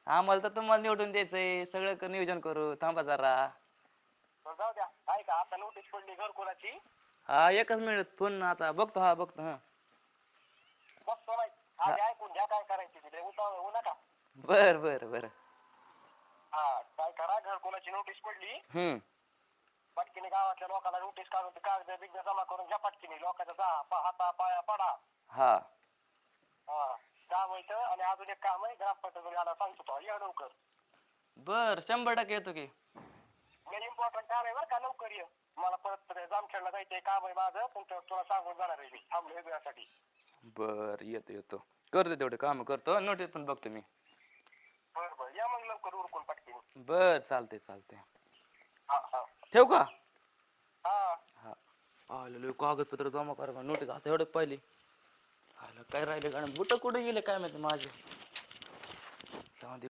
आम्हाला तर तुम्हाला निवडून द्यायचंय, सगळं नियोजन करू. थांबा जरा. जाऊ द्या. ऐका आता नोटीस पडली घरकुलाची. हा एकच मिनिट फोन आता बघतो. हा बघतो. हा बघतो नाही हा आधी ऐकून घ्या काय करायची तिथे उतावळ होऊ नका. बर बर बर. हा काय करा घरकुलाची नोटीस पडली. हम्म. पटकीने गावातल्या लोकांना नोटीस काढून ते कागद बिगद जमा करून घ्या पटकीने लोकांच्या हाता पाया पडा. हा हा काम आहे आणि अजून एक काम आहे ग्रामपंचायतीला सांगतो तो या लवकर. बर 100% येतो की. मेन इम्पॉर्टंट काम आहे बरं का लवकर ये. मला परत जामखेडला जायचंय काम आहे माझं तुला सांगून जाणार आहे मी थांबलो वेळासाठी. बर येतो. करतो तेवढे काम करतो. नोटीस पण बघतो मी. बरं बरं या मग लवकर उरकून पटकीने. बर चालते. हा हा ठेवू का? हा हा. आलेलो कागदपत्र जमा करा नोटीस असं एवढं पाहिली. आलं काय राहिले कारण बुट कुठे गेले काय माहिती माझे.